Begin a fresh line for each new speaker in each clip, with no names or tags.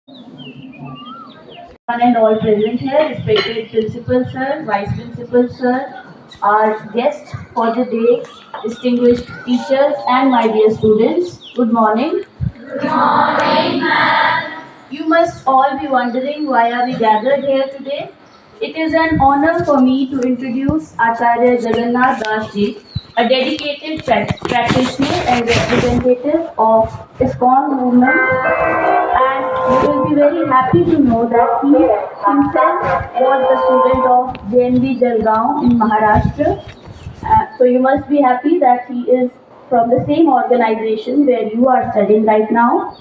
One and all present here, respected Principal Sir, Vice Principal Sir, our guests for the day, distinguished teachers and my dear students, good morning. You must all be wondering why are we gathered here today. It is an honor for me to introduce Acharya Jagannath Das Ji, a dedicated practitioner and representative of ISKCON movement, and you will be very happy to know that he himself was the student of JNV Jalgaon in Maharashtra. So you must be happy that he is from the same organization where you are studying right now.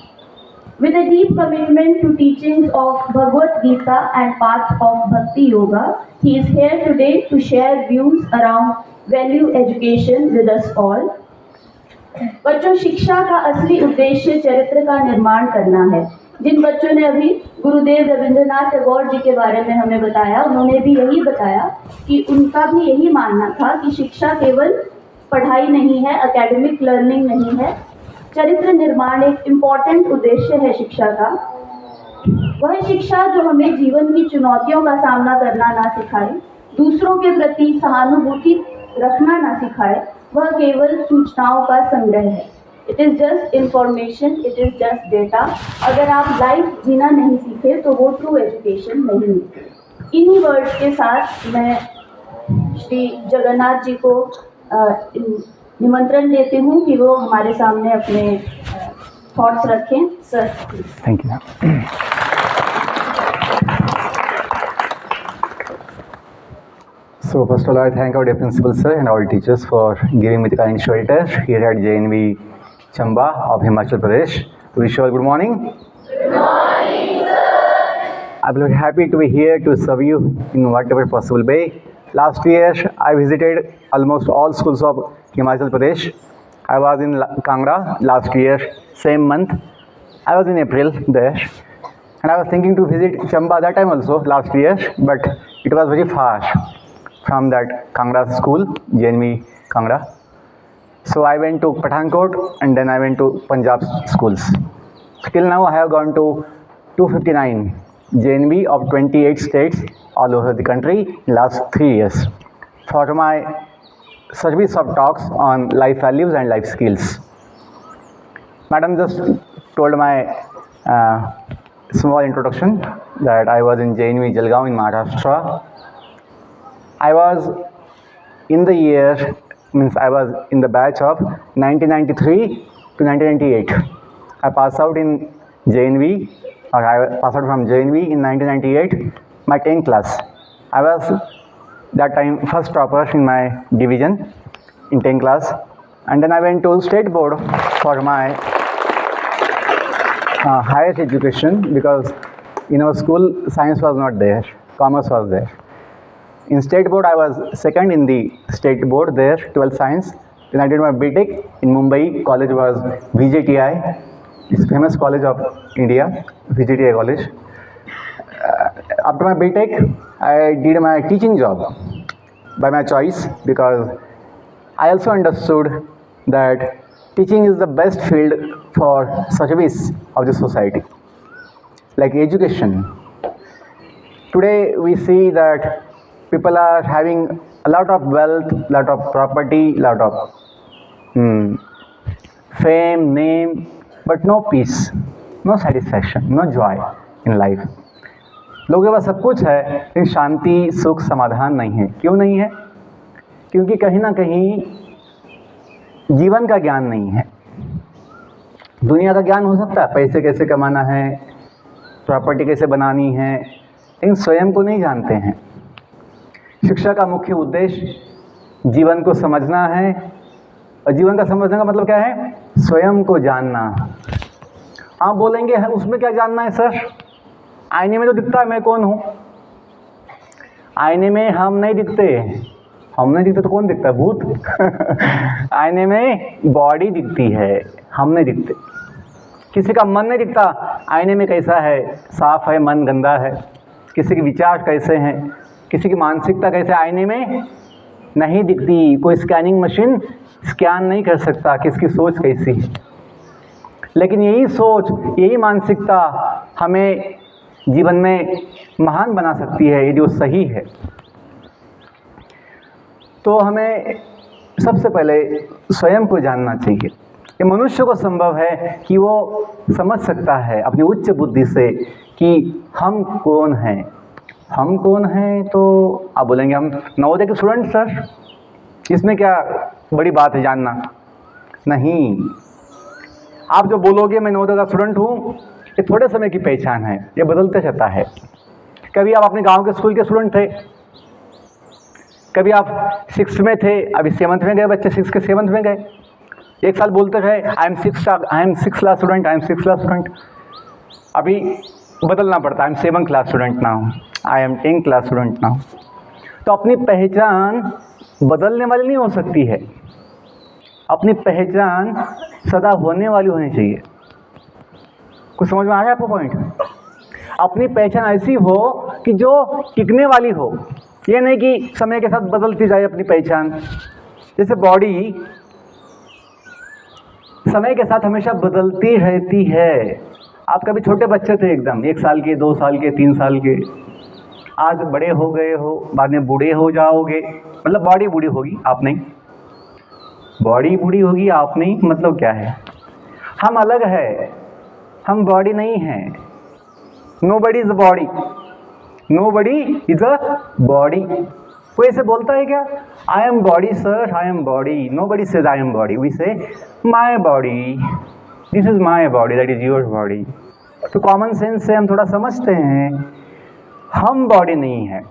With a deep commitment to teachings of Bhagavad Gita and path of Bhakti Yoga, he is here today to share views around value education with us all. बच्चों, शिक्षा का असली उद्देश्य चरित्र का निर्माण करना है। जिन बच्चों ने अभी गुरुदेव रविंद्रनाथ टैगोर जी के बारे में हमें बताया, उन्होंने भी यही बताया कि उनका भी यही मानना था कि शिक्षा केवल पढ़ाई नहीं है, एकेडमिक लर्निंग नहीं है, चरित्र निर्माण एक इम्पॉर्टेंट उद्देश्य है शिक्षा का। वह शिक्षा जो हमें जीवन की चुनौतियों का सामना करना ना सिखाए, दूसरों के प्रति सहानुभूति रखना ना सिखाए, वह केवल सूचनाओं का संग्रह है। It is just information, it is just data. अगर आप लाइफ जीना नहीं सीखे तो वो ट्रू एजुकेशन नहीं है। इन्हीं वर्ड्स के साथ मैं श्री जगन्नाथ जी को निमंत्रण देती हूँ कि वो हमारे सामने अपने थॉट्स रखें। Sir,
thank you. So first of all, I thank our dear principal sir and all teachers for giving me the kind shelter here at JNV Chamba of Himachal Pradesh. Wish you all good morning.
Good morning, sir.
I'm very happy to be here to serve you in whatever possible way. Last year, I visited almost all schools of Himachal Pradesh. I was in Kangra last year, same month. I was in April there. And I was thinking to visit Chamba that time also, last year, but it was very far from that Kangra school, JNV Kangra. So I went to Pathankot and then I went to Punjab schools. Till now I have gone to 259 JNV of 28 states all over the country in last 3 years for my service of talks on life values and life skills. Madam just told my small introduction that I was in JNV Jalgaon in Maharashtra. I was in the year, I was in the batch of 1993 to 1998. I passed out in JNV, or I passed out from JNV in 1998, my 10th class. I was that time first topper in my division in 10th class, and then I went to state board for my higher education because in our school science was not there, commerce was there. In state board I was second in the state board there, 12th science. Then I did my BTech in Mumbai. College was VJTI, it's famous college of India, VJTI college. After my BTech I did my teaching job by my choice because I also understood that teaching is the best field for service of the society, like education. Today we see that people are having a lot of wealth, lot of property, lot of fame, name, but no peace, no satisfaction, no joy in life. लोगों के पास सब कुछ है लेकिन शांति, सुख, समाधान नहीं है। क्यों नहीं है? क्योंकि कहीं ना कहीं जीवन का ज्ञान नहीं है। दुनिया का ज्ञान हो सकता है, पैसे कैसे कमाना है, प्रॉपर्टी कैसे बनानी है, लेकिन स्वयं को नहीं जानते हैं। शिक्षा का मुख्य उद्देश्य जीवन को समझना है, और जीवन का समझने का मतलब क्या है? स्वयं को जानना। आप बोलेंगे उसमें क्या जानना है सर? आईने में तो दिखता है मैं कौन हूँ। आईने में हम नहीं दिखते, हम नहीं दिखते तो कौन दिखता है? भूत। आईने में बॉडी दिखती है, हम नहीं दिखते। किसी का मन नहीं दिखता, आईने में कैसा है, साफ है, मन गंदा है। किसी के विचार कैसे हैं, किसी की मानसिकता कैसे, आईने में नहीं दिखती। कोई स्कैनिंग मशीन स्कैन नहीं कर सकता किसकी सोच कैसी है। लेकिन यही सोच, यही मानसिकता हमें जीवन में महान बना सकती है यदि वो सही है। तो हमें सबसे पहले स्वयं को जानना चाहिए। ये मनुष्य को संभव है कि वो समझ सकता है अपनी उच्च बुद्धि से कि हम कौन हैं। हम कौन हैं तो आप बोलेंगे हम नवोदय के स्टूडेंट सर, इसमें क्या बड़ी बात है जानना। नहीं, आप जो बोलोगे मैं नवोदय का स्टूडेंट हूँ, ये थोड़े समय की पहचान है, ये बदलते रहता है। कभी आप अपने गांव के स्कूल के स्टूडेंट थे, कभी आप 6th में थे, अभी 7th में गए, बच्चे 6 के 7th में गए। एक साल बोलते रहे I am 6 class student, I am 6 class student. अभी बदलना पड़ता है, I am 7 class student now, I am 10 class student now. तो अपनी पहचान बदलने वाली नहीं हो सकती है, अपनी पहचान सदा होने वाली होनी चाहिए। कुछ समझ में आ गया आपको पॉइंट? अपनी पहचान ऐसी हो कि जो टिकने वाली हो, ये नहीं कि समय के साथ बदलती जाए अपनी पहचान। जैसे बॉडी समय के साथ हमेशा बदलती रहती है। आप कभी छोटे बच्चे थे एकदम, 1 साल के, 2 साल के, 3 साल के, आज बड़े हो गए हो, बाद में बूढ़े हो जाओगे। मतलब बॉडी बूढ़ी होगी, आप नहीं। बॉडी बूढ़ी होगी, आप नहीं, मतलब क्या है? हम अलग है, हम बॉडी नहीं है। Nobody is a body, nobody is a body. कोई ऐसे बोलता है क्या? I am body sir, I am body. Nobody says I am body, we say my body, this is my body, that is your body. तो common sense से हम थोड़ा समझते हैं हम बॉडी नहीं है,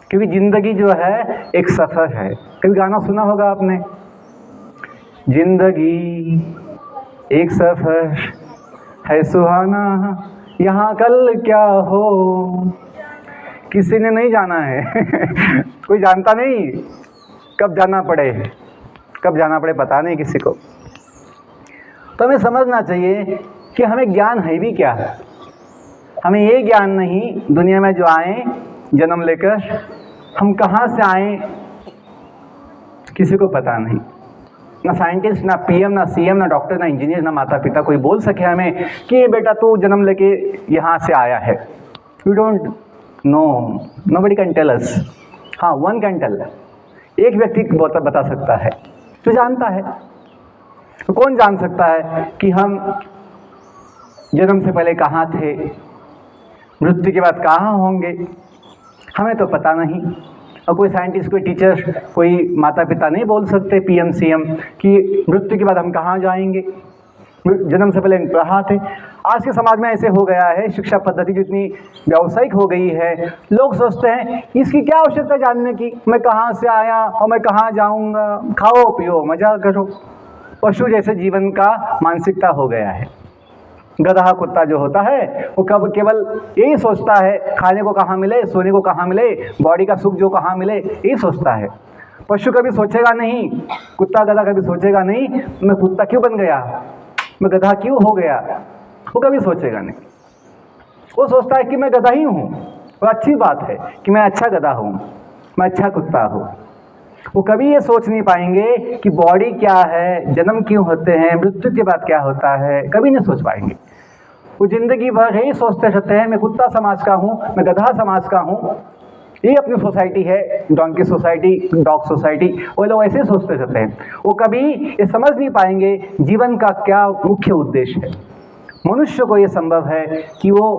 क्योंकि जिंदगी जो है एक सफ़र है। कभी गाना सुना होगा आपने, जिंदगी एक सफ़र है सुहाना, यहाँ कल क्या हो। किसी ने नहीं जाना है कोई जानता नहीं, कब जाना पड़े, कब जाना पड़े पता नहीं किसी को। तो हमें समझना चाहिए कि हमें ज्ञान है भी क्या है। हमें ये ज्ञान नहीं, दुनिया में जो आए जन्म लेकर, हम कहाँ से आए किसी को पता नहीं। ना साइंटिस्ट, ना पीएम, ना सीएम, ना डॉक्टर, ना इंजीनियर, ना माता पिता कोई बोल सके हमें कि ये बेटा तू जन्म लेके यहाँ से आया है। We don't know, nobody can tell us. हाँ, वन कैन टेल, एक व्यक्ति बता सकता है जो जानता है। तो कौन जान सकता है कि हम जन्म से पहले कहाँ थे, मृत्यु के बाद कहाँ होंगे? हमें तो पता नहीं। और कोई साइंटिस्ट, कोई टीचर, कोई माता पिता नहीं बोल सकते, पीएम सीएम, कि मृत्यु के बाद हम कहाँ जाएंगे, जन्म से पहले कहाँ थे। आज के समाज में ऐसे हो गया है, शिक्षा पद्धति जितनी व्यावसायिक हो गई है, लोग सोचते हैं इसकी क्या आवश्यकता जानने की, मैं कहाँ से आया और मैं कहाँ जाऊँगा, खाओ पियो मजा करो। पशु जैसे जीवन का मानसिकता हो गया है। गधा कुत्ता जो होता है वो कब केवल यही सोचता है खाने को कहाँ मिले, सोने को कहाँ मिले, बॉडी का सुख जो कहाँ मिले, यही सोचता है। पशु कभी सोचेगा नहीं, कुत्ता गधा कभी सोचेगा नहीं मैं कुत्ता क्यों बन गया, मैं गधा क्यों हो गया, वो कभी सोचेगा नहीं। वो सोचता है कि मैं गधा ही हूँ, और अच्छी बात है कि मैं अच्छा गधा हूँ, मैं अच्छा कुत्ता हूँ। वो कभी ये सोच नहीं पाएंगे कि बॉडी क्या है, जन्म क्यों होते हैं, मृत्यु के बाद क्या होता है, कभी नहीं सोच पाएंगे। वो जिंदगी भर यही सोचते रहते हैं मैं कुत्ता समाज का हूँ, मैं गधा समाज का हूँ। ये अपनी सोसाइटी है, डोंकी सोसाइटी, डॉग सोसाइटी, वो लोग ऐसे सोचते रहते हैं। वो कभी ये समझ नहीं पाएंगे जीवन का क्या मुख्य उद्देश्य है। मनुष्य को ये संभव है कि वो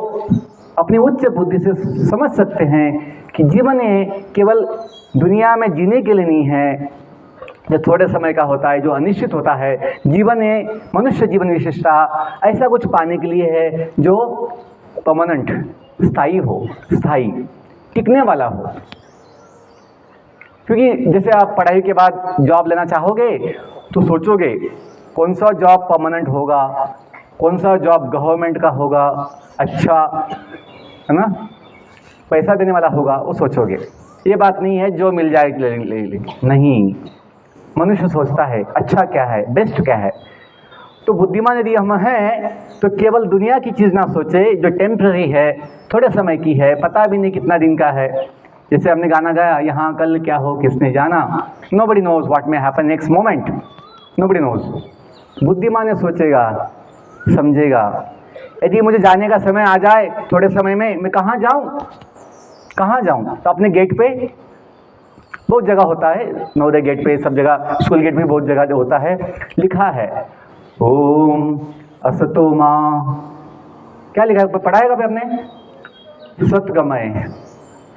अपनी उच्च बुद्धि से समझ सकते हैं कि जीवन ये केवल दुनिया में जीने के लिए नहीं है, जो थोड़े समय का होता है, जो अनिश्चित होता है। जीवन ये मनुष्य जीवन विशेषता ऐसा कुछ पाने के लिए है जो परमानेंट, स्थायी हो, स्थायी टिकने वाला हो। क्योंकि जैसे आप पढ़ाई के बाद जॉब लेना चाहोगे तो सोचोगे कौन सा जॉब परमानेंट होगा, कौन सा जॉब गवर्नमेंट का होगा, अच्छा है ना, पैसा देने वाला होगा, वो सोचोगे। ये बात नहीं है जो मिल जाए ले। नहीं, मनुष्य सोचता है अच्छा क्या है, बेस्ट क्या है। तो बुद्धिमान यदि हम हैं तो केवल दुनिया की चीज़ ना सोचे जो टेम्पररी है, थोड़े समय की है, पता भी नहीं कितना दिन का है। जैसे हमने गाना गाया, यहाँ कल क्या हो किसने जाना, nobody knows what may happen next moment, nobody knows. बुद्धिमान ये सोचेगा, समझेगा यदि मुझे जाने का समय आ जाए थोड़े समय में, मैं कहाँ जाऊँ, कहाँ जाऊँ? तो अपने गेट पे बहुत जगह होता है, नवोदय गेट पे, सब जगह, स्कूल गेट में बहुत जगह जो होता है, लिखा है ओम असतो मां, क्या लिखा है? पढ़ा है कभी आपने? सतगमय।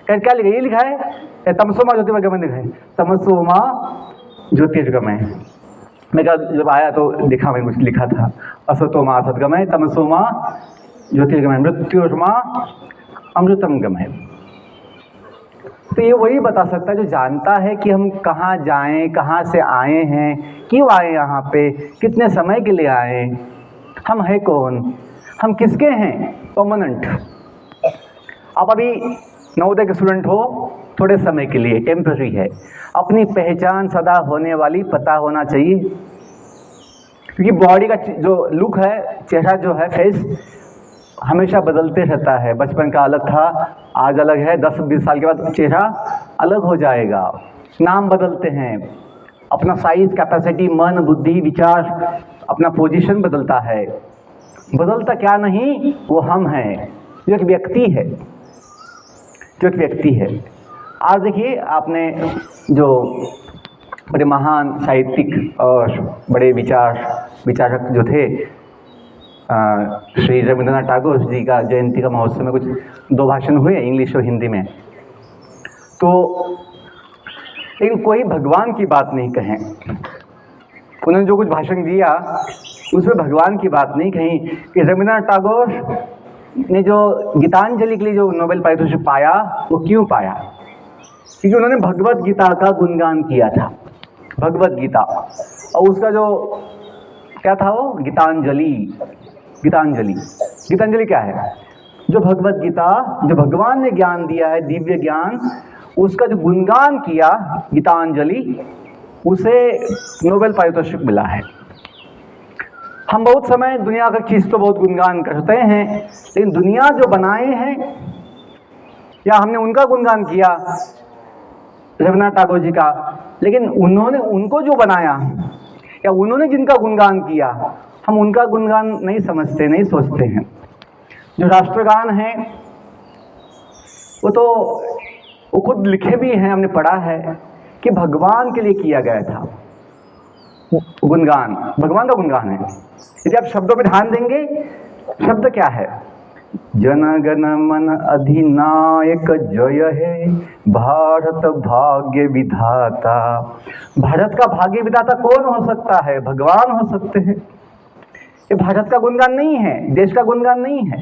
क्या लिखा है? ये लिखा है तमसो मां ज्योतिर्गमय लिखा है, तमसो मां ज्योतिर्गमय। मैं कल जब आया तो देखा, मैंने कुछ लिखा था असतो मां सतगमय, तमसो मां ज्योतिर्गमय, मृत्योर्मा अमृतम गमय। तो ये वही बता सकता है जो जानता है कि हम कहाँ जाएं, कहाँ से आए हैं, क्यों आए यहाँ पे, कितने समय के लिए आए, हम हैं कौन, हम किसके हैं, परमानेंट। आप अभी नवोदय के स्टूडेंट हो, थोड़े समय के लिए, टेम्पररी है। अपनी पहचान सदा होने वाली पता होना चाहिए, क्योंकि बॉडी का जो लुक है, चेहरा जो है, फेस हमेशा बदलते रहता है। बचपन का अलग था, आज अलग है, 10-20 साल के बाद चेहरा अलग हो जाएगा। नाम बदलते हैं, अपना साइज, कैपेसिटी, मन, बुद्धि, विचार, अपना पोजीशन बदलता है। बदलता क्या नहीं, वो हम हैं, जो एक व्यक्ति है, जो एक व्यक्ति है। आज देखिए, आपने जो बड़े महान साहित्यिक और बड़े विचारक जो थे, श्री रविंद्रनाथ टैगोर जी का जयंती का महोत्सव में कुछ 2 भाषण हुए, इंग्लिश और हिंदी में। तो लेकिन कोई भगवान की बात नहीं कहें। उन्होंने जो कुछ भाषण दिया उसमें भगवान की बात नहीं कही कि रविंद्रनाथ टैगोर ने जो गीतांजलि के लिए जो नोबेल पारितोषिक पाया, वो क्यों पाया? क्योंकि उन्होंने भगवत गीता का गुणगान किया था, भगवत गीता, और उसका जो क्या था वो गीतांजलि। गीतांजलि क्या है? जो भगवत गीता, जो भगवान ने ज्ञान दिया है, दिव्य ज्ञान, उसका जो गुणगान किया, गीतांजलि, उसे नोबेल पारितोषिक मिला है। हम बहुत समय दुनिया का चीज़ तो बहुत गुणगान करते हैं, लेकिन दुनिया जो बनाए हैं, या हमने उनका गुणगान किया, रविन्द्रनाथ टैगोर जी का, लेकिन उन्होंने उनको जो बनाया, या उन्होंने जिनका गुणगान किया, हम उनका गुणगान नहीं समझते, नहीं सोचते हैं। जो राष्ट्रगान है वो खुद लिखे भी हैं, हमने पढ़ा है कि भगवान के लिए किया गया था गुणगान, भगवान का गुणगान है। यदि आप शब्दों पे ध्यान देंगे, शब्द क्या है? जन गण मन अधिनायक जय है, भारत भाग्य विधाता। भारत का भाग्य विधाता कौन हो सकता है? भगवान हो सकते हैं। ये भारत का गुणगान नहीं है, देश का गुणगान नहीं है,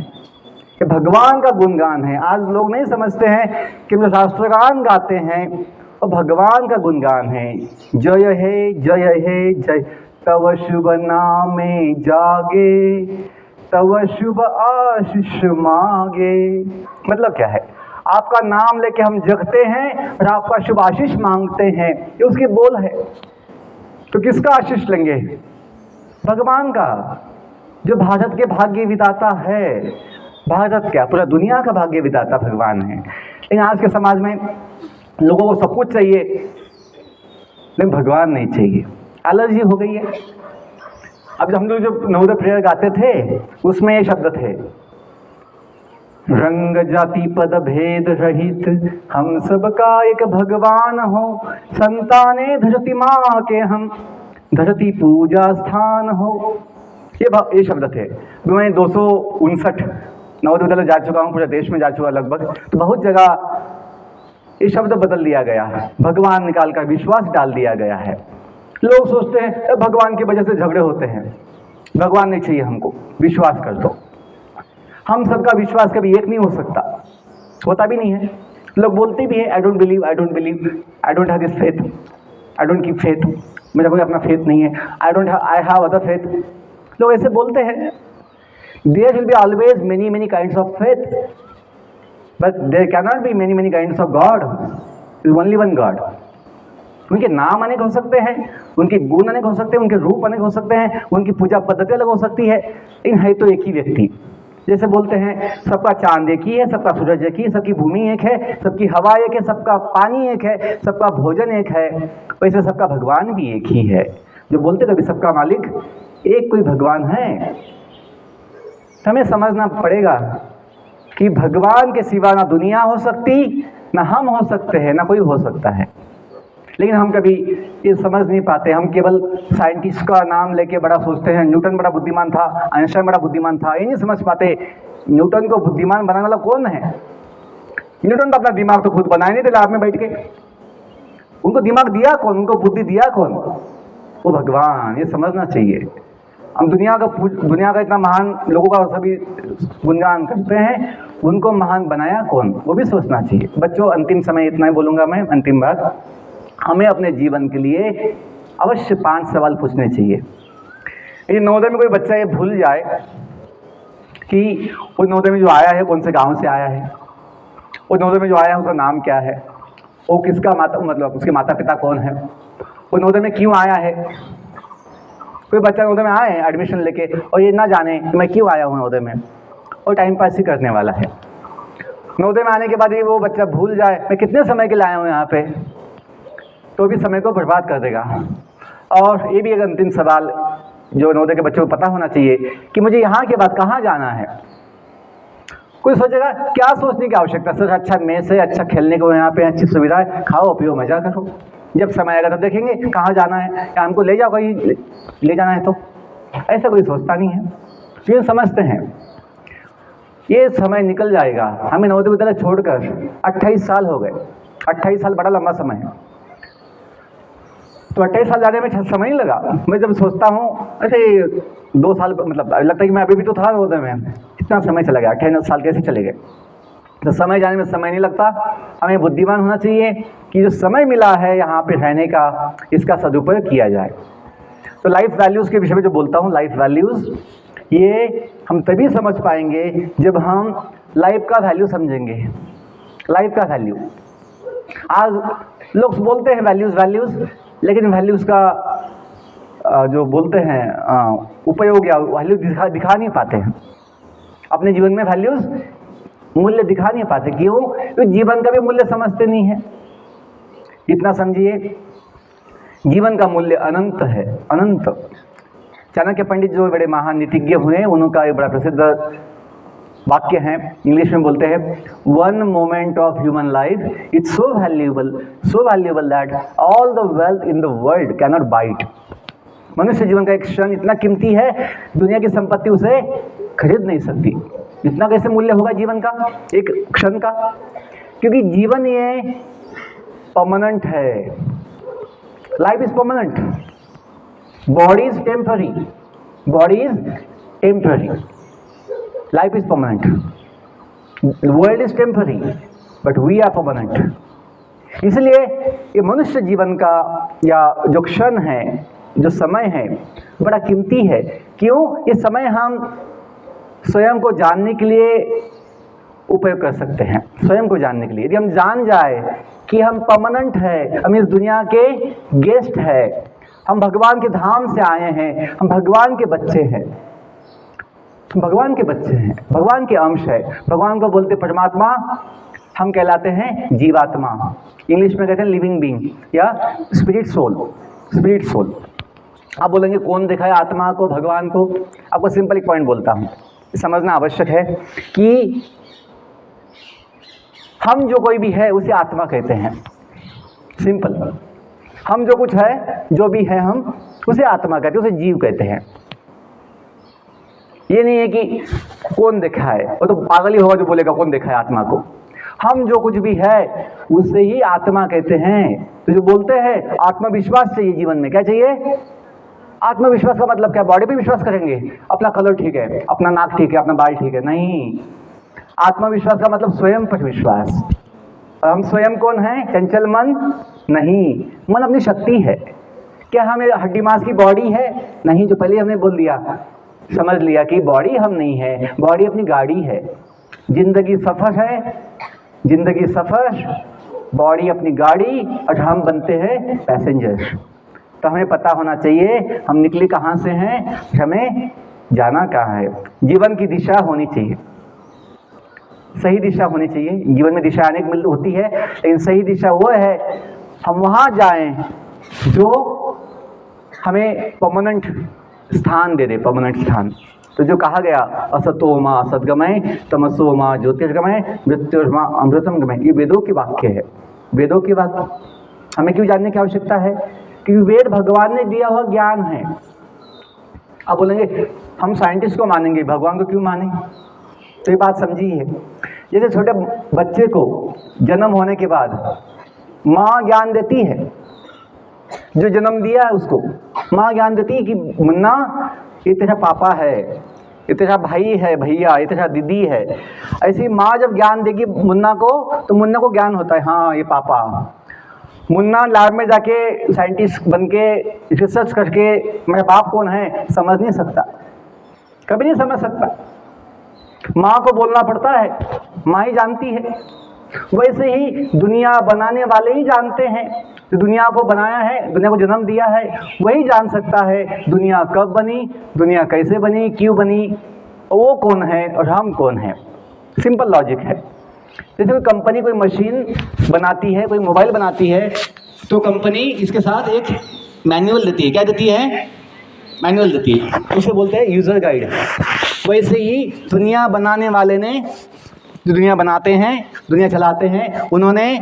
ये भगवान का गुणगान है। आज लोग नहीं समझते हैं कि हम राष्ट्रगान गाते हैं और भगवान का गुणगान है। जय है जय, तव शुभ नामे जागे, तव शुभ आशीष मांगे। मतलब क्या है? आपका नाम लेके हम जगते हैं और आपका शुभ आशीष मांगते हैं, ये उसकी बोल है। तो किसका आशीष लेंगे? भगवान का, जो भारत के भाग्य विधाता है। भारत क्या, पूरा दुनिया का भाग्य विधाता भगवान है। लेकिन आज के समाज में लोगों को सब कुछ चाहिए, लेकिन भगवान नहीं चाहिए। एलर्जी हो गई है। अब जब हम लोग जो नवोदय प्रेयर गाते थे, उसमें ये शब्द थे, रंग जाति पद भेद रहित हम सबका एक भगवान हो, संताने धरती माँ के हम, धरती पूजा स्थान हो। ये शब्द थे। मैं 259 नवोदय विद्यालय जा चुका हूँ, पूरे देश में जा चुका लगभग, तो बहुत जगह ये शब्द बदल दिया गया है, भगवान निकाल कर विश्वास डाल दिया गया है। लोग सोचते हैं भगवान की वजह से झगड़े होते हैं, भगवान नहीं चाहिए हमको, विश्वास कर दो। हम सबका विश्वास कभी एक नहीं हो सकता, होता भी नहीं है। लोग बोलते भी हैं I don't believe, I don't believe, I don't have this faith, I don't keep faith, मेरा कोई अपना फेथ नहीं है, आई हैव अदर फेथ। लोग ऐसे बोलते हैं। There will be always many kinds of faith, but there can not be many kinds of god, is only one god. उनके नाम अनेक हो सकते हैं, उनके गुण अनेक हो सकते हैं, उनके रूप अनेक हो सकते हैं, उनकी पूजा पद्धति अलग हो सकती है, लेकिन है तो एक ही व्यक्ति। जैसे बोलते हैं सबका चांद एक ही है, सबका सूरज एक ही है, सबकी भूमि एक है, सबकी हवा एक है, सबका पानी एक है, सबका भोजन एक है, वैसे सबका भगवान भी एक ही है। जो बोलते कभी सबका मालिक एक कोई भगवान है। तो हमें समझना पड़ेगा कि भगवान के सिवा ना दुनिया हो सकती, ना हम हो सकते हैं, ना कोई हो सकता है। लेकिन हम कभी ये समझ नहीं पाते। हम केवल साइंटिस्ट का नाम लेके बड़ा सोचते हैं, न्यूटन बड़ा बुद्धिमान था, आइंस्टाइन बड़ा बुद्धिमान था। ये नहीं समझ पाते न्यूटन को बुद्धिमान बनाने वाला कौन है। न्यूटन तो अपना दिमाग तो खुद बनाए नहीं थे लैब में बैठ के। उनको दिमाग दिया कौन, उनको बुद्धि दिया कौन? वो भगवान। ये समझना चाहिए। हम दुनिया का इतना महान लोगों का सभी गुणगान करते हैं, उनको महान बनाया कौन, वो भी सोचना चाहिए। बच्चों, अंतिम समय इतना ही बोलूँगा मैं, अंतिम बात। हमें अपने जीवन के लिए अवश्य 5 सवाल पूछने चाहिए। ये नवोदय में कोई बच्चा ये भूल जाए कि वो नवोदय में जो आया है कौन से गांव से आया है, वो नवोदय में जो आया है उसका नाम क्या है, वो किसका मतलब उसके माता पिता कौन है, वो नवोदय में क्यों आया है। कोई बच्चा नवोदय में आए हैं एडमिशन लेके और ये ना जाने कि मैं क्यों आया हूँ नवोदय में, और टाइम पास ही करने वाला है। नवोदय में आने के बाद ये वो बच्चा भूल जाए मैं कितने समय के लिए आया हूँ यहाँ पे, तो भी समय को बर्बाद कर देगा। और ये भी एक अंतिम सवाल जो नवोदय के बच्चों को पता होना चाहिए कि मुझे यहाँ के बाद कहाँ जाना है। कोई सोचेगा क्या सोचने की आवश्यकता, सर अच्छा मेस है, अच्छा खेलने को यहाँ पे अच्छी सुविधा है, खाओ पियो मजा करो, जब समय आएगा तब देखेंगे कहाँ जाना है, या हमको ले जाओ कहीं ले जाना है। तो ऐसा कोई सोचता नहीं है। ये समझते हैं ये समय निकल जाएगा। हमें नवोदय विद्यालय छोड़कर 28 साल हो गए। 28 साल बड़ा लंबा समय है। तो 28 साल जाने में समय नहीं लगा। मैं जब सोचता हूँ ऐसे 2 साल मतलब लगता है कि मैं अभी भी तो था नवोदय में, इतना समय चला गया। 28 साल कैसे चले गए। तो समय जाने में समय नहीं लगता। हमें बुद्धिमान होना चाहिए कि जो समय मिला है यहाँ पे रहने का, इसका सदुपयोग किया जाए। तो लाइफ वैल्यूज़ के विषय में जो बोलता हूँ, लाइफ वैल्यूज़, ये हम तभी समझ पाएंगे जब हम लाइफ का वैल्यू समझेंगे। लाइफ का वैल्यू, आज लोग बोलते हैं वैल्यूज़, लेकिन वैल्यूज़ का जो बोलते हैं उपयोग या वैल्यू दिखा नहीं पाते हैं अपने जीवन में। वैल्यूज़ मूल्य दिखा नहीं पाते। क्यों? क्योंकि जीवन का भी मूल्य समझते नहीं है। इतना समझिए, जीवन का मूल्य अनंत है, अनंत। चाणक्य पंडित जो बड़े महान नीतिज्ञ हुए, उनका एक बड़ा प्रसिद्ध वाक्य है, इंग्लिश में बोलते हैं, 1 moment of human life is so valuable that all the wealth in the world can not buy it. मनुष्य जीवन का एक क्षण इतना कीमती है, दुनिया की संपत्ति उसे खरीद नहीं सकती। इतना कैसे मूल्य होगा जीवन का, एक क्षण का? क्योंकि जीवन ये परमानेंट है। Life is permanent, body is temporary, life is permanent, world is temporary, but we are permanent. इसलिए ये मनुष्य जीवन का या जो क्षण है, जो समय है, बड़ा कीमती है। क्यों? ये समय हम स्वयं को जानने के लिए उपयोग कर सकते हैं। स्वयं को जानने के लिए, यदि हम जान जाए कि हम परमानेंट है, हम इस दुनिया के गेस्ट है, हम भगवान के धाम से आए हैं, हम भगवान के बच्चे हैं, भगवान के अंश है। भगवान को बोलते परमात्मा, हम कहलाते हैं जीवात्मा। इंग्लिश में कहते हैं लिविंग बीइंग या स्पिरिट सोल। आप बोलेंगे कौन दिखाए आत्मा को, भगवान को? आपको सिंपल एक पॉइंट बोलता हूँ, समझना आवश्यक है कि हम जो कोई भी है उसे आत्मा कहते हैं। सिंपल, हम जो कुछ है, जो भी है, हम उसे आत्मा कहते हैं, उसे जीव कहते हैं। ये नहीं है कि कौन देखा है, वो तो पागल ही होगा जो बोलेगा कौन देखा है आत्मा को। हम जो कुछ भी है उसे ही आत्मा कहते हैं। तो जो बोलते हैं आत्मविश्वास चाहिए जीवन में, क्या चाहिए? आत्मविश्वास का मतलब क्या? बॉडी पे विश्वास करेंगे, अपना कलर ठीक है, अपना नाक ठीक है, अपना बाल ठीक है? नहीं। आत्मविश्वास का मतलब स्वयं पर विश्वास। और हम स्वयं कौन हैं? चंचल मन नहीं। मन अपनी शक्ति है। क्या हमें हड्डी मांस की बॉडी है? नहीं। जो पहले हमने बोल दिया, समझ लिया कि बॉडी हम नहीं है, बॉडी अपनी गाड़ी है। जिंदगी सफर है, जिंदगी सफर, बॉडी अपनी गाड़ी और हम बनते हैं पैसेंजर। तो हमें पता होना चाहिए हम निकले कहाँ से हैं, हमें जाना कहाँ है। जीवन की दिशा होनी चाहिए, सही दिशा होनी चाहिए। जीवन में दिशा अनेक मिल होती है, लेकिन सही दिशा वो है हम वहाँ जाएं जो हमें परमानेंट स्थान दे दे, परमानेंट स्थान। तो जो कहा गया असतो मा सद्गमय तमसो मा ज्योतिर्गमय मृत्युर्मा अमृतम गमय, ये वेदों के वाक्य है। वेदों के वाक्य हमें क्यों जानने की आवश्यकता है? क्योंकि वेद भगवान ने दिया हुआ ज्ञान है। आप बोलेंगे हम साइंटिस्ट को मानेंगे, भगवान को क्यों मानें? तो ये बात समझिए, जैसे छोटे बच्चे को जन्म होने के बाद माँ ज्ञान देती है, जो जन्म दिया है उसको माँ ज्ञान देती है कि मुन्ना ये तेरा पापा है, ये तेरा भाई है, भैया ये तेरा दीदी है। ऐसी माँ जब ज्ञान देगी मुन्ना को, तो मुन्ना को ज्ञान होता है, हाँ ये पापा। मुन्ना लैब में जाके साइंटिस्ट बन के रिसर्च करके मेरा बाप कौन है समझ नहीं सकता, कभी नहीं समझ सकता। माँ को बोलना पड़ता है, माँ ही जानती है। वैसे ही दुनिया बनाने वाले ही जानते हैं, जो दुनिया को बनाया है, दुनिया को जन्म दिया है, वही जान सकता है दुनिया कब बनी, दुनिया कैसे बनी, क्यों बनी, वो कौन है और हम कौन है। सिंपल लॉजिक है। जैसे कोई कंपनी कोई मशीन बनाती है, कोई मोबाइल बनाती है, तो कंपनी इसके साथ एक मैनुअल देती है। क्या देती है? मैनुअल देती है, उसे बोलते हैं यूज़र गाइड। वैसे ही दुनिया बनाने वाले ने, जो दुनिया बनाते हैं, दुनिया चलाते हैं, उन्होंने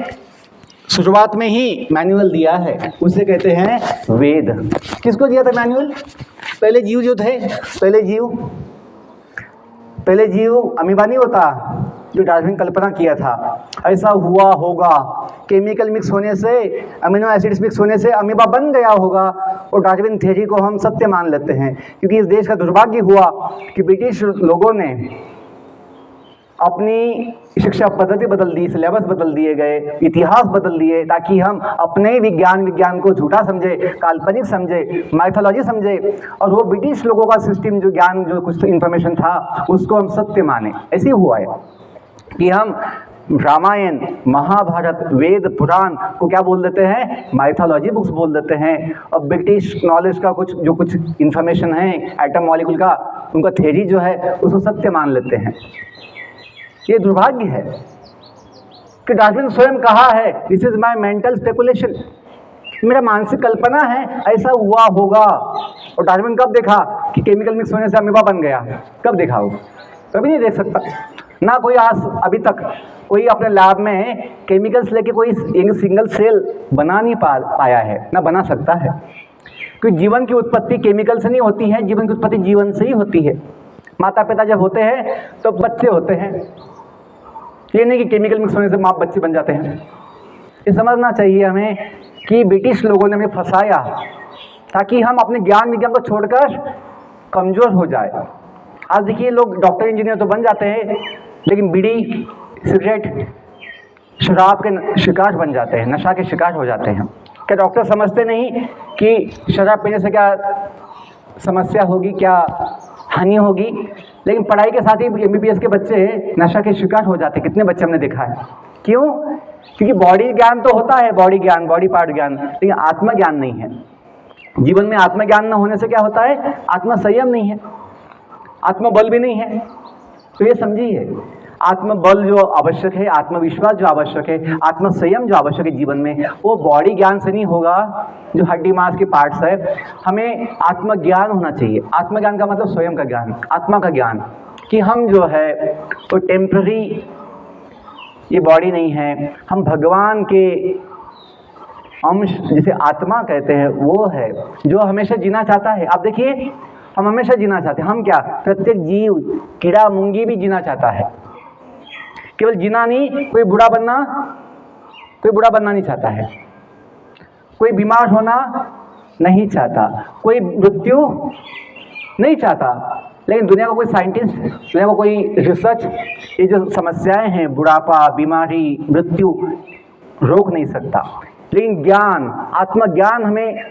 शुरुआत में ही मैनुअल दिया है, उसे कहते हैं वेद। किसको दिया था मैनुअल? पहले जीव जो थे, पहले जीव अमीबा नहीं होता, जो डार्विन कल्पना किया था ऐसा हुआ होगा, केमिकल मिक्स होने से, अमीनो एसिड्स मिक्स होने से अमीबा बन गया होगा, और डार्विन थ्योरी को हम सत्य मान लेते हैं। क्योंकि इस देश का दुर्भाग्य हुआ कि ब्रिटिश लोगों ने अपनी शिक्षा पद्धति बदल दी, सिलेबस बदल दिए गए, इतिहास बदल दिए, ताकि हम अपने विज्ञान को झूठा समझे, काल्पनिक समझे, माइथोलॉजी समझे, और वो ब्रिटिश लोगों का सिस्टम, जो ज्ञान, जो कुछ इन्फॉर्मेशन था, उसको हम सत्य माने। ऐसे ही हुआ है कि हम रामायण, महाभारत, वेद, पुराण को क्या बोल देते हैं? माइथोलॉजी बुक्स बोल देते हैं। और ब्रिटिश नॉलेज का कुछ इन्फॉर्मेशन है, एटम मॉलिक्यूल का, उनका थ्योरी जो है उसको सत्य मान लेते हैं। ये दुर्भाग्य है कि डार्विन स्वयं कहा है, this is my mental speculation, मेरा मानसिक कल्पना है ऐसा हुआ होगा। और डार्विन कब देखा कि केमिकल मिक्स होने से अमीबा बन गया? कब देखा वो? कभी नहीं देख सकता। ना कोई आज अभी तक कोई अपने लैब में केमिकल्स लेके कोई एक सिंगल सेल बना नहीं पाया है, ना बना सकता है। क्योंकि जीवन की उत्पत्ति केमिकल से नहीं होती है, जीवन की उत्पत्ति जीवन से ही होती है। माता पिता जब होते हैं तो बच्चे होते हैं, ये नहीं कि केमिकल मिक्स होने से माँ बच्चे बन जाते हैं। ये समझना चाहिए हमें कि ब्रिटिश लोगों ने हमें फंसाया ताकि हम अपने ज्ञान विज्ञान को छोड़कर कमज़ोर हो जाए। आज देखिए लोग डॉक्टर इंजीनियर तो बन जाते हैं, लेकिन बीड़ी, सिगरेट, शराब के शिकार बन जाते हैं, नशा के शिकार हो जाते हैं। क्या डॉक्टर समझते नहीं कि शराब पीने से क्या समस्या होगी, क्या हानि होगी? लेकिन पढ़ाई के साथ ही MBBS के बच्चे नशा के शिकार हो जाते हैं। कितने बच्चे हमने देखा है। क्यों? क्योंकि बॉडी ज्ञान तो होता है, बॉडी ज्ञान, बॉडी पार्ट ज्ञान, लेकिन आत्मज्ञान नहीं है। जीवन में आत्मज्ञान न होने से क्या होता है? आत्म संयम नहीं है, आत्मबल भी नहीं है। तो ये समझिए, आत्मबल जो आवश्यक है, आत्मविश्वास जो आवश्यक है, आत्मसंयम जो आवश्यक है जीवन में, वो बॉडी ज्ञान से नहीं होगा, जो हड्डी मांस के पार्ट्स है। हमें आत्मज्ञान होना चाहिए। आत्मज्ञान का मतलब स्वयं का ज्ञान, आत्मा का ज्ञान, कि हम जो है वो टेम्पररी, ये बॉडी नहीं है, हम भगवान के अंश जिसे आत्मा कहते हैं वो है, जो हमेशा जीना चाहता है। आप देखिए, हम हमेशा जीना चाहते हैं। हम क्या, प्रत्येक जीव, कीड़ा मुंगी भी जीना चाहता है। केवल जीना नहीं, कोई बुरा बनना नहीं चाहता है, कोई बीमार होना नहीं चाहता, कोई मृत्यु नहीं चाहता। लेकिन दुनिया का कोई साइंटिस्ट, दुनिया का कोई रिसर्च ये जो समस्याएं हैं, बुढ़ापा, बीमारी, मृत्यु, रोक नहीं सकता। लेकिन ज्ञान, आत्मज्ञान हमें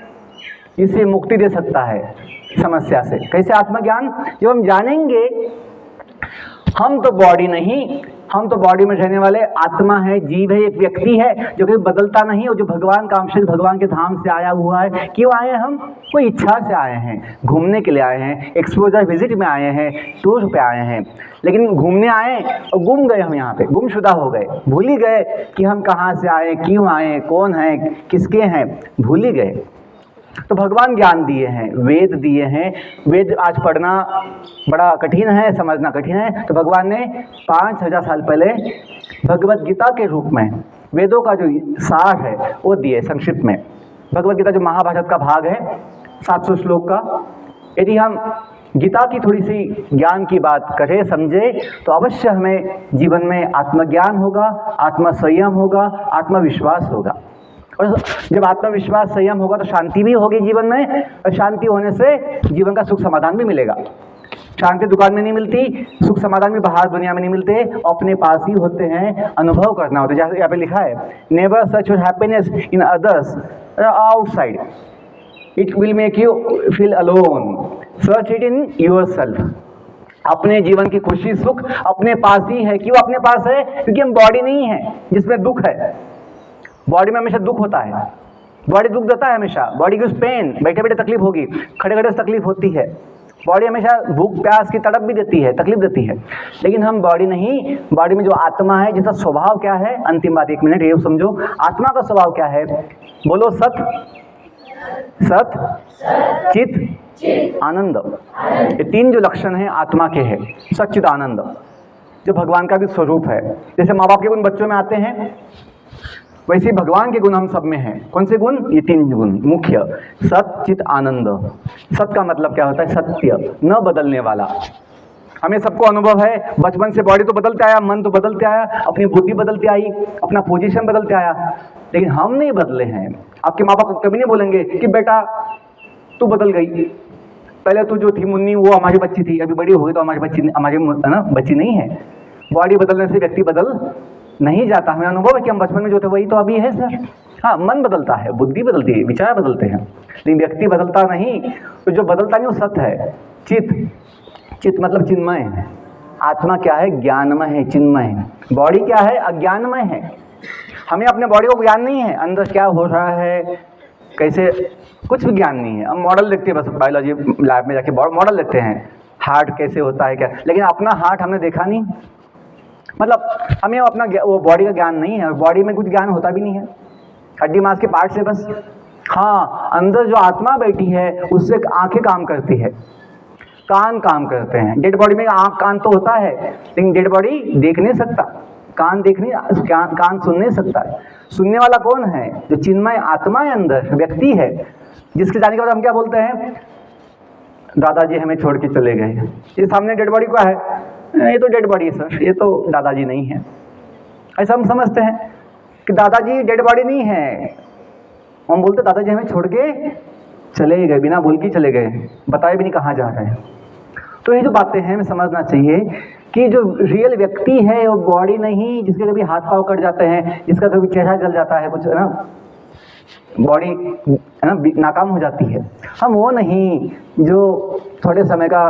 इससे मुक्ति दे सकता है समस्या से। कैसे आत्मज्ञान? जब हम जानेंगे हम तो बॉडी नहीं, हम तो बॉडी में रहने वाले आत्मा है, जीव है, एक व्यक्ति है जो कभी बदलता नहीं, और जो भगवान का अंश, भगवान के धाम से आया हुआ है। क्यों आए हैं हम? कोई इच्छा से आए हैं, घूमने के लिए आए हैं, एक्सपोजर विजिट में आए हैं, टूर पे आए हैं। लेकिन घूमने आए और गुम गए, हम यहाँ पे गुमशुदा हो गए, भूल ही गए कि हम कहाँ से आए, क्यों आए, कौन है, किसके हैं, भूल ही गए। तो भगवान ज्ञान दिए हैं, वेद दिए हैं। वेद आज पढ़ना बड़ा कठिन है, समझना कठिन है, तो भगवान ने 5000 साल पहले भगवत गीता के रूप में वेदों का जो सार है वो दिए संक्षिप्त में। भगवत गीता जो महाभारत का भाग है 700 श्लोक का, यदि हम गीता की थोड़ी सी ज्ञान की बात करें, समझे, तो अवश्य हमें जीवन में आत्मज्ञान होगा, आत्मसंयम होगा, आत्मविश्वास होगा। और जब आत्मविश्वास संयम होगा तो शांति भी होगी जीवन में, और शांति होने से जीवन का सुख समाधान भी मिलेगा। शांति दुकान में नहीं मिलती, सुख समाधान भी बाहर दुनिया में नहीं मिलते, अपने पास ही होते हैं, अनुभव करना होता है। जैसे यहाँ पे लिखा है, never search for happiness in others outside, it will make you feel alone, search it in yourself. अपने जीवन की खुशी सुख अपने पास ही है। क्यों अपने पास है? क्योंकि हम बॉडी नहीं है जिसमें दुख है। बॉडी में हमेशा दुख होता है, बॉडी दुख देता है हमेशा। बॉडी की पेन, बैठे बैठे तकलीफ होगी, खड़े खड़े तकलीफ होती है। बॉडी हमेशा भूख प्यास की तड़प भी देती है, तकलीफ देती है, लेकिन हम बॉडी नहीं। बॉडी में जो आत्मा है, जिसका स्वभाव क्या है, अंतिम बात 1 मिनट ये समझो, आत्मा का स्वभाव क्या है? बोलो, सत सत चित आनंद। ये 3 जो लक्षण हैं आत्मा के हैं, सच्चिद आनंद, जो भगवान का भी स्वरूप है। जैसे माँ बाप के गुण बच्चों में आते हैं, वैसे ही भगवान के गुण हम सब में हैं। कौन से गुण? ये 3 गुण मुख्य, सत चित आनंद। सत का मतलब क्या होता है? सत्य, न बदलने वाला। हमें सबको अनुभव है, बचपन से बॉडी तो बदलते आया, मन तो बदलते आया, अपनी बुद्धि बदलती आई, अपना पोजीशन बदलते आया, लेकिन हम नहीं बदले हैं। आपके माँ बाप कभी नहीं बोलेंगे कि बेटा तू बदल गई, पहले तू जो थी मुन्नी वो हमारी बच्ची थी, अभी बड़ी हो गई तो हमारी बच्ची नहीं है। बॉडी बदलने से व्यक्ति बदल नहीं जाता। हमें अनुभव है कि हम बचपन में जो थे वही तो अभी है सर। हाँ, मन बदलता है, बुद्धि बदलती है, विचार बदलते हैं, लेकिन व्यक्ति बदलता नहीं। तो जो बदलता नहीं वो सत्य है। चित मतलब चिन्मय है। आत्मा क्या है? ज्ञानमय है, चिन्मय है। बॉडी क्या है? अज्ञानमय है। हमें अपने बॉडी को ज्ञान नहीं है, अंदर क्या हो रहा है, कैसे, कुछ भी ज्ञान नहीं है। हम मॉडल देखते हैं, बस बायोलॉजी लैब में जाके मॉडल देखते हैं, हार्ट कैसे होता है क्या, लेकिन अपना हार्ट हमने देखा नहीं। मतलब हमें अपना वो बॉडी का ज्ञान नहीं है, और बॉडी में कुछ ज्ञान होता भी नहीं है, हड्डी मांस के पार्ट से बस। हाँ, अंदर जो आत्मा बैठी है उससे आंखें काम करती है, कान काम करते हैं। डेड बॉडी में आँख कान तो होता है, लेकिन डेड बॉडी देख नहीं सकता, कान कान सुन नहीं सकता है। सुनने वाला कौन है? जो चिन्मय आत्मा है, अंदर व्यक्ति है, जिसके जाने के बाद हम क्या बोलते हैं? दादाजी हमें छोड़ के चले गए। ये सामने डेड बॉडी का है, ये तो डेड बॉडी है सर, ये तो दादाजी नहीं है। ऐसा हम समझते हैं कि दादाजी डेड बॉडी नहीं है। हम बोलते दादाजी हमें छोड़ के चले गए, बिना बोल के चले गए, बताए भी नहीं कहाँ जा रहे हैं। तो ये जो बातें हैं हमें समझना चाहिए कि जो रियल व्यक्ति है वो बॉडी नहीं, जिसके कभी हाथ पाँव कट जाते हैं, जिसका कभी चेहरा जल जाता है, कुछ है ना, बॉडी है ना नाकाम हो जाती है। हम वो नहीं जो थोड़े समय का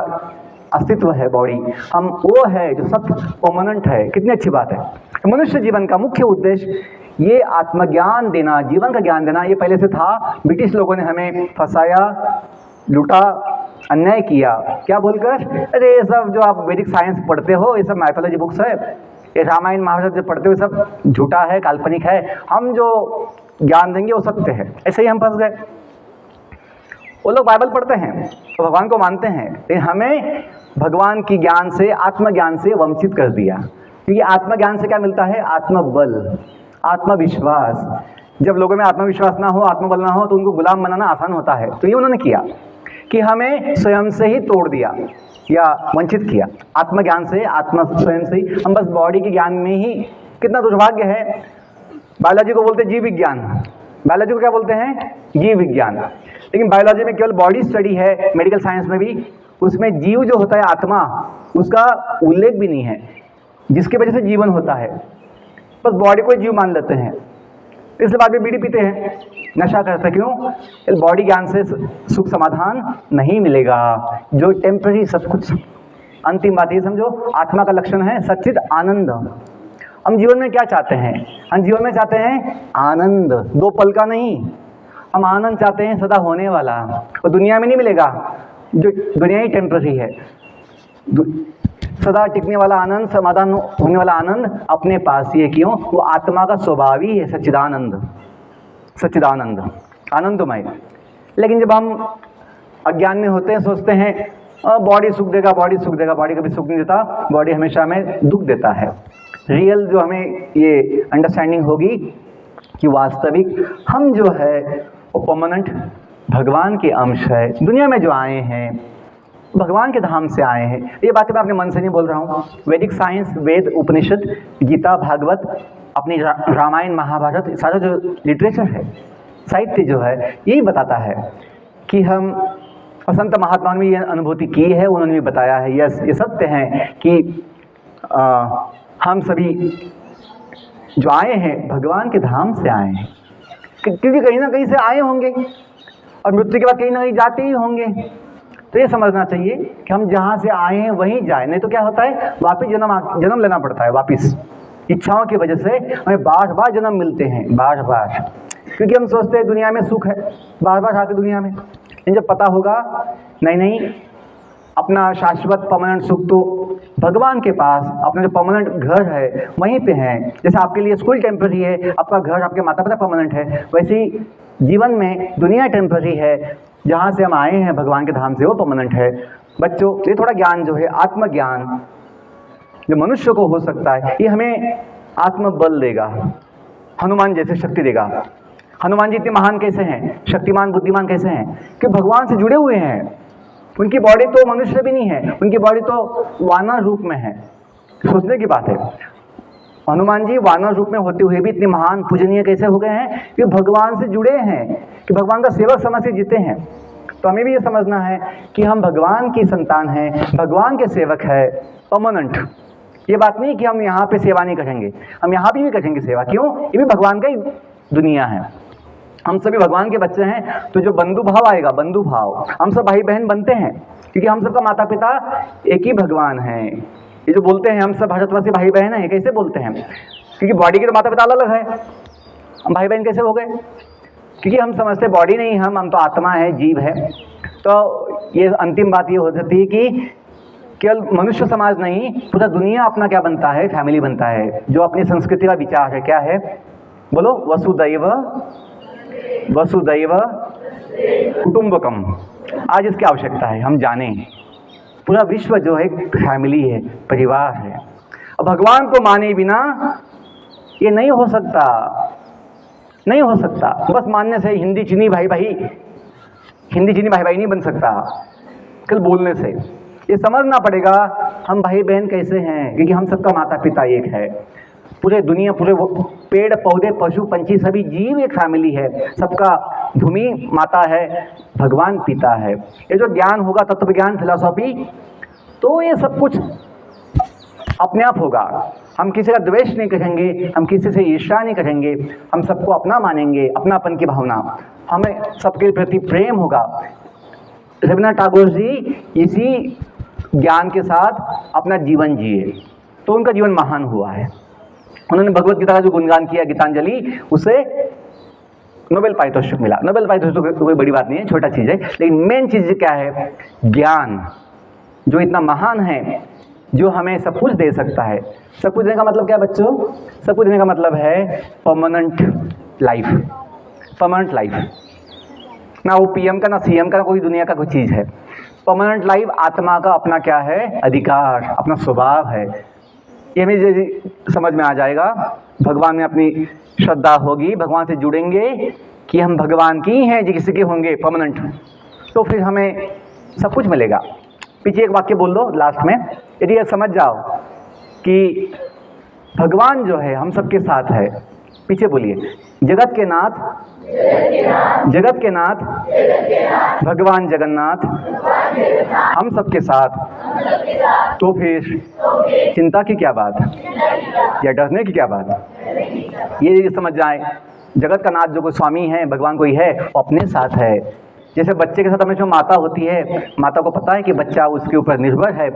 अस्तित्व है बॉडी, हम वो है जो सब परमानेंट है। कितनी अच्छी बात है। मनुष्य जीवन का मुख्य उद्देश्य ये आत्मज्ञान देना, जीवन का ज्ञान देना, ये पहले से था। ब्रिटिश लोगों ने हमें फंसाया, लूटा, अन्याय किया, क्या बोलकर? अरे ये सब जो आप वैदिक साइंस पढ़ते हो, ये सब माइथोलॉजी बुक्स है, ये रामायण महाभारत जो पढ़ते हो सब झूठा है, काल्पनिक है, हम जो ज्ञान देंगे वो सत्य है। ऐसे ही हम फंस गए। वो लोग बाइबल पढ़ते हैं तो भगवान को मानते हैं, लेकिन हमें भगवान की ज्ञान से, आत्मज्ञान से वंचित कर दिया। क्योंकि आत्मज्ञान से क्या मिलता है? आत्मबल, आत्मविश्वास। जब लोगों में आत्मविश्वास ना हो, आत्मबल ना हो, तो उनको गुलाम बनाना आसान होता है। तो ये उन्होंने किया कि हमें स्वयं से ही तोड़ दिया या वंचित किया आत्मज्ञान से, स्वयं से ही। हम बस बॉडी के ज्ञान में ही, कितना दुर्भाग्य है। बायोलॉजी को बोलते हैं जीव विज्ञान, बायोलॉजी को क्या बोलते हैं? जीव विज्ञान। लेकिन बायोलॉजी में केवल बॉडी स्टडी है, मेडिकल साइंस में भी उसमें जीव जो होता है आत्मा, उसका उल्लेख भी नहीं है, जिसकी वजह से जीवन होता है। बस बॉडी को जीव मान लेते हैं, इसलिए बाद में बीड़ी पीते हैं, नशा करते हैं। क्यों? बॉडी ज्ञान से सुख समाधान नहीं मिलेगा, जो टेम्पररी सब कुछ। अंतिम बात ये समझो, आत्मा का लक्षण है सच्चिद आनंद। हम जीवन में क्या चाहते हैं? हम जीवन में चाहते हैं आनंद, 2 पल का नहीं। हम आनंद चाहते हैं सदा होने वाला, और दुनिया में नहीं मिलेगा, जो दुनिया ही टेम्पररी है। सदा टिकने वाला आनंद, समाधान होने वाला आनंद अपने पास ही है। क्यों? वो आत्मा का स्वभाव ही है सच्चिदानंद, सच्चिदानंद, आनंदमय। लेकिन जब हम अज्ञान में होते हैं, सोचते हैं बॉडी सुख देगा, बॉडी सुख देगा। बॉडी कभी सुख नहीं देता, बॉडी हमेशा हमें दुख देता है। रियल जो हमें ये अंडरस्टैंडिंग होगी कि वास्तविक हम जो है वो परमानेंट भगवान के अंश है। दुनिया में जो आए हैं भगवान के धाम से आए हैं। ये बातें मैं अपने मन से नहीं बोल रहा हूँ। वैदिक साइंस, वेद, उपनिषद, गीता, भागवत, अपनी रामायण, महाभारत, सारा जो लिटरेचर है, साहित्य जो है, यही बताता है कि हम, और संत महात्माओं ने भी ये अनुभूति की है, उन्होंने भी बताया है। यस, ये सत्य है कि हम सभी जो आए हैं भगवान के धाम से आए हैं, क्योंकि कहीं ना कहीं से आए होंगे और मृत्यु के बाद कहीं ना कहीं जाते ही होंगे। तो ये समझना चाहिए कि हम जहाँ से आए हैं वहीं जाए, नहीं तो क्या होता है वापस जन्म लेना पड़ता है। वापस इच्छाओं की वजह से हमें बार बार जन्म मिलते हैं, बार बार, क्योंकि हम सोचते हैं दुनिया में सुख है, बार बार आते दुनिया में। लेकिन जब पता होगा नहीं, अपना शाश्वत परमानेंट सुख तो भगवान के पास, अपना जो परमानेंट घर है वहीं पे है। जैसे आपके लिए स्कूल टेम्पररी है, आपका घर, आपके माता पिता परमानेंट है, वैसे ही जीवन में दुनिया टेम्पररी है। जहाँ से हम आए हैं भगवान के धाम से वो परमानेंट है। बच्चों, ये थोड़ा ज्ञान जो है, आत्मज्ञान जो मनुष्य को हो सकता है, ये हमें आत्मबल देगा, हनुमान जैसे शक्ति देगा। हनुमान जी इतने महान कैसे हैं, शक्तिमान, बुद्धिमान कैसे हैं? कि भगवान से जुड़े हुए हैं। उनकी बॉडी तो मनुष्य भी नहीं है, उनकी बॉडी तो वानर रूप में है। सोचने की बात है, हनुमान जी वानर रूप में होते हुए भी इतने महान पूजनीय कैसे हो गए हैं? कि भगवान से जुड़े हैं, कि भगवान का सेवक समझ से जीते हैं। तो हमें भी ये समझना है कि हम भगवान की संतान हैं, भगवान के सेवक है, परमानेंट। ये बात नहीं कि हम यहाँ पे सेवा नहीं करेंगे, हम यहाँ भी करेंगे सेवा। क्यों? ये भी भगवान का ही दुनिया है। हम सभी भगवान के बच्चे हैं, तो जो बंधु भाव आएगा, बंधु भाव, हम सब भाई बहन बनते हैं, क्योंकि हम सबका माता पिता एक ही भगवान है। ये जो बोलते हैं हम सब भारतवासी भाई बहन हैं, कैसे बोलते हैं? क्योंकि बॉडी के तो माता पिता अलग है, हम भाई बहन कैसे हो गए? क्योंकि हम समझते बॉडी नहीं, हम तो आत्मा है, जीव है। तो ये अंतिम बात ये हो जाती है कि केवल मनुष्य समाज नहीं, पूरा दुनिया अपना क्या बनता है? फैमिली बनता है, जो अपनी संस्कृति का विचार है। क्या है? बोलो, वसुदैव वसुदैव कुटुंबकम। आज इसकी आवश्यकता है, हम जानें पूरा विश्व जो है फैमिली है, परिवार है। अब भगवान को माने बिना ये नहीं हो सकता, नहीं हो सकता। बस मानने से हिंदी चीनी भाई भाई, हिंदी चीनी भाई भाई नहीं बन सकता केवल बोलने से। ये समझना पड़ेगा हम भाई बहन कैसे हैं, क्योंकि हम सबका माता पिता एक है। पूरे दुनिया, पूरे पेड़ पौधे, पशु पंछी, सभी जीव एक फैमिली है। सबका भूमि माता है, भगवान पिता है। ये जो ज्ञान होगा, तत्व ज्ञान, फिलॉसफी, तो ये सब कुछ अपने आप होगा। हम किसी का द्वेष नहीं करेंगे, हम किसी से ईर्ष्या नहीं करेंगे, हम सबको अपना मानेंगे, अपनापन की भावना, हमें सबके प्रति प्रेम होगा। रविन्द्रनाथ टैगोर जी इसी ज्ञान के साथ अपना जीवन जिए, तो उनका जीवन महान हुआ है। उन्होंने भगवत गीता का जो गुणगान किया, गीतांजलि, उसे नोबेल पारितोषिक मिला। नोबेल पारितोषिक कोई बड़ी बात नहीं है, छोटा चीज़ है, लेकिन मेन चीज़ क्या है? ज्ञान जो इतना महान है, जो हमें सब कुछ दे सकता है। सब कुछ देने का मतलब क्या है बच्चों? सब कुछ देने का मतलब है परमानेंट लाइफ। परमानेंट लाइफ, ना वो पीएम का, ना सीएम का, ना कोई दुनिया का कोई चीज़ है। परमानेंट लाइफ आत्मा का अपना क्या है? अधिकार, अपना स्वभाव है। ये हमें समझ में आ जाएगा, भगवान में अपनी श्रद्धा होगी, भगवान से जुड़ेंगे कि हम भगवान की हैं, जो किसी के होंगे परमानेंट, तो फिर हमें सब कुछ मिलेगा। पीछे एक वाक्य बोल दो लास्ट में, यदि ये समझ जाओ कि भगवान जो है हम सबके साथ है। पीछे बोलिए, जगत के नाथ, जगत के नाथ भगवान जगन्नाथ हम सबके साथ। तो फिर चिंता की क्या बात या डरने की क्या बात? ये समझ जाए, जगत का नाथ जो कोई स्वामी है, भगवान कोई है, वो अपने साथ है। जैसे बच्चे के साथ हमेशा माता होती है, माता को पता है कि बच्चा उसके ऊपर निर्भर है।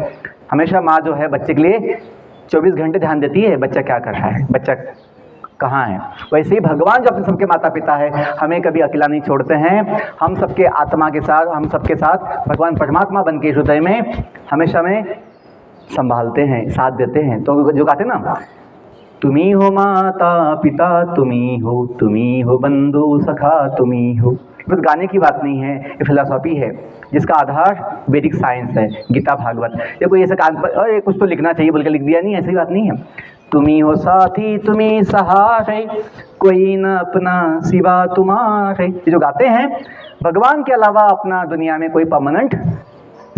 हमेशा माँ जो है बच्चे के लिए 24 घंटे ध्यान देती है, बच्चा क्या कर रहा है, बच्चा कहाँ है। वैसे ही भगवान जो अपने सबके माता पिता है, हमें कभी अकेला नहीं छोड़ते हैं। हम सबके आत्मा के साथ, हम सबके साथ भगवान परमात्मा बन के हृदय में हमेशा हमें संभालते हैं, साथ देते हैं। तो जो कहते ना, तुम्ही हो माता पिता, तुम्ही हो बंधु सखा, तुम्ही हो, बस गाने की बात नहीं है, ये फिलॉसफी है जिसका आधार वैदिक साइंस है, गीता भागवत। देखो ये कान पर अरे कुछ तो लिखना चाहिए बोल के लिख दिया, नहीं, ऐसी बात नहीं है। तुम्ही हो साथी तुम्ही सहारे, कोई न अपना सिवा तुम्हारे, ये जो गाते हैं, भगवान के अलावा अपना दुनिया में कोई परमानेंट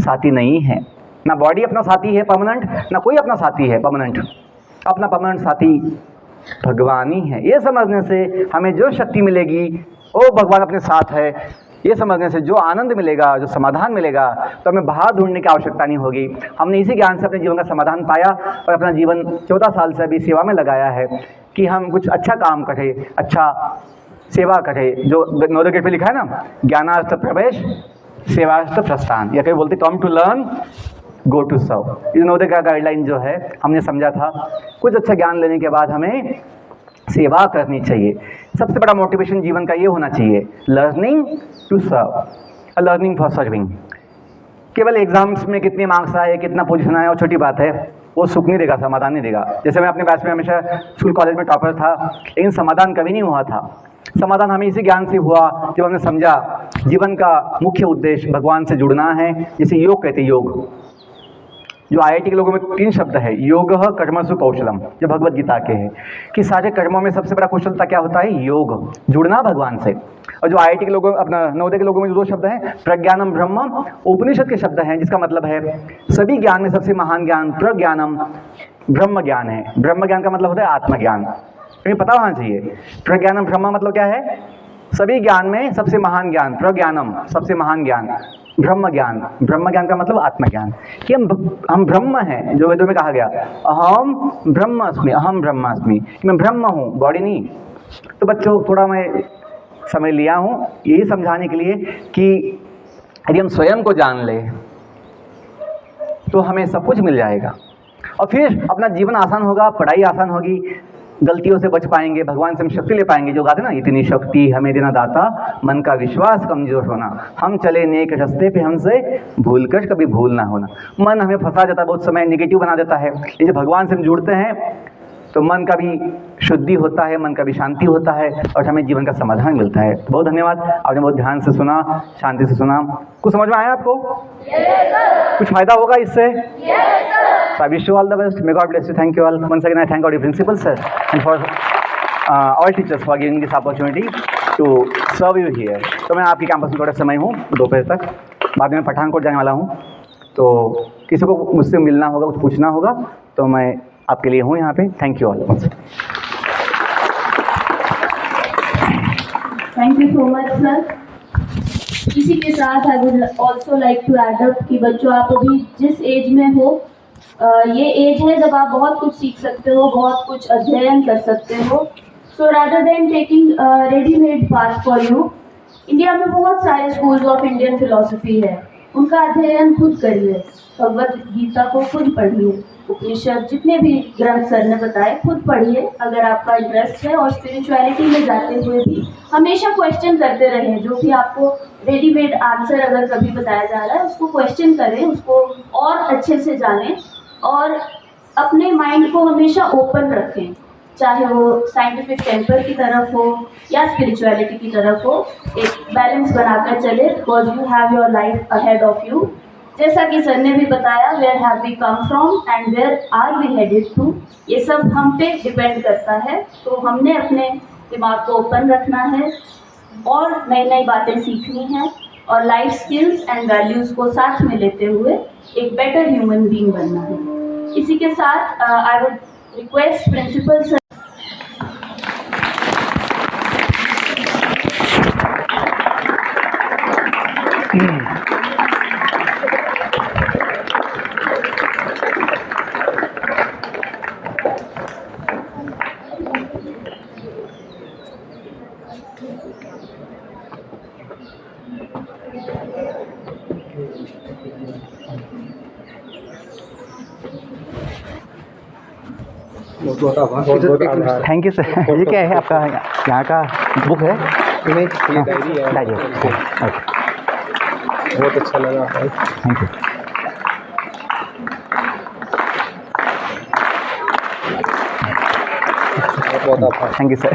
साथी नहीं है। ना बॉडी अपना साथी है परमानेंट, ना कोई अपना साथी है परमानेंट। अपना परमानेंट साथी भगवान ही है। ये समझने से हमें जो शक्ति मिलेगी वो भगवान अपने साथ है, ये समझने से जो आनंद मिलेगा, जो समाधान मिलेगा, तो हमें बाहर ढूंढने की आवश्यकता नहीं होगी। हमने इसी ज्ञान से अपने जीवन का समाधान पाया और अपना जीवन 14 साल से अभी सेवा में लगाया है कि हम कुछ अच्छा काम करें, अच्छा सेवा करें। जो नवोदय गेट पे लिखा है ना, ज्ञानार्थ प्रवेश सेवार्थ प्रस्थान, या कहीं बोलते come to learn go to serve. ये नवोदय का गाइडलाइन जो है हमने समझा था, कुछ अच्छा ज्ञान लेने के बाद हमें सेवा करनी चाहिए। सबसे बड़ा मोटिवेशन जीवन का ये होना चाहिए, learning to serve, learning for serving. केवल एग्जाम्स में कितने मार्क्स आए, कितना पोजीशन आया, वो छोटी बात है, वो सुख नहीं देगा, समाधान नहीं देगा। जैसे मैं अपने बैच में हमेशा स्कूल कॉलेज में टॉपर था, लेकिन समाधान कभी नहीं हुआ था। समाधान हमें इसी ज्ञान से हुआ जब हमने समझा जीवन का मुख्य उद्देश्य भगवान से जुड़ना है। जैसे योग कहते हैं, योग जो IIT के लोगों में 3 शब्द है, योग कर्मसु कौशलम, जो भगवत गीता के हैं, कि सारे कर्मों में सबसे बड़ा कौशलता क्या होता है, योग, जुड़ना भगवान से। और जो IIT के लोगों, अपना नवोदय के लोगों में जो 2 शब्द हैं, प्रज्ञानम ब्रह्म, उपनिषद के शब्द हैं, जिसका मतलब है सभी ज्ञान में सबसे महान ज्ञान प्रज्ञानम ब्रह्म ज्ञान है। ब्रह्म ज्ञान का मतलब होता है आत्मज्ञान, तुम्हें पता होना चाहिए। प्रज्ञानम ब्रह्म मतलब क्या है, सभी ज्ञान में सबसे महान ज्ञान, प्रज्ञानम सबसे महान ज्ञान, ब्रह्म ज्ञान, ब्रह्म ज्ञान का मतलब आत्मज्ञान, कि हम ब्रह्म हैं, जो वेदों में कहा गया अहम ब्रह्मास्मि, अहम ब्रह्मास्मि, कि मैं ब्रह्म हूँ, बॉडी नहीं। तो बच्चों थोड़ा मैं समय लिया हूँ यही समझाने के लिए कि यदि हम स्वयं को जान ले तो हमें सब कुछ मिल जाएगा और फिर अपना जीवन आसान होगा, पढ़ाई आसान होगी, गलतियों से बच पाएंगे, भगवान से हम शक्ति ले पाएंगे। जो गाते ना, इतनी शक्ति हमें देना दाता, मन का विश्वास कमजोर होना, हम चले नेक रास्ते पे हमसे भूल कर कभी भूल ना होना। मन हमें फंसा जाता है, बहुत समय नेगेटिव बना देता है। ये जब भगवान से हम जुड़ते हैं तो मन का भी शुद्धि होता है, मन का भी शांति होता है और हमें जीवन का समाधान मिलता है। तो बहुत धन्यवाद, आपने बहुत ध्यान से सुना, शांति से सुना। कुछ समझ में आया आपको? कुछ फायदा होगा इससे? So I wish you all the best. May God bless you. Thank you all. Once again, I thank all your principals, sir, and for all teachers for giving this opportunity to serve you here. तो मैं आपके campus में थोड़ा समय हूँ, दोपहर तक, बाद में पठानकोट जाने वाला हूँ। तो किसी को मुझसे मिलना होगा, कुछ पूछना होगा, तो मैं आपके लिए हूँ यहाँ पे। Thank you all.
Thank you so much sir. इसी के साथ I would also like to add up कि बच्चों, आप अभी जिस एज में हो, ये एज है जब आप बहुत कुछ सीख सकते हो, बहुत कुछ अध्ययन कर सकते हो। So rather than taking readymade path for you, India में बहुत सारे स्कूल्स ऑफ इंडियन फिलॉसफी है, उनका अध्ययन खुद करिए, भगवत गीता को खुद पढ़िए, उपनिषद जितने भी ग्रंथ सर ने बताए खुद पढ़िए अगर आपका इंटरेस्ट है। और स्पिरिचुअलिटी में जाते हुए भी हमेशा क्वेश्चन करते रहें, जो भी आपको रेडीमेड आंसर अगर कभी बताया जा रहा है उसको क्वेश्चन करें, उसको और अच्छे से जानें और अपने माइंड को हमेशा ओपन रखें, चाहे वो साइंटिफिक टेम्पर की तरफ हो या स्पिरिचुअलिटी की तरफ हो। एक बैलेंस बनाकर चले, because you have your life ahead of you. जैसा कि सर ने भी बताया, where have we come from and where are we headed to, ये सब हम पे डिपेंड करता है। तो हमने अपने दिमाग को ओपन रखना है और नई नई बातें सीखनी है और लाइफ स्किल्स एंड वैल्यूज़ को साथ में लेते हुए एक बेटर ह्यूमन बीइंग बनना है। इसी के साथ I would request principal sir.
Thank you sir. ये क्या है आपका, यहाँ का बुक है?
नहीं, ये डायरी है।
डायरी, ओके,
बहुत अच्छा लगा।
Thank you.
बहुत
थैंक यू सर।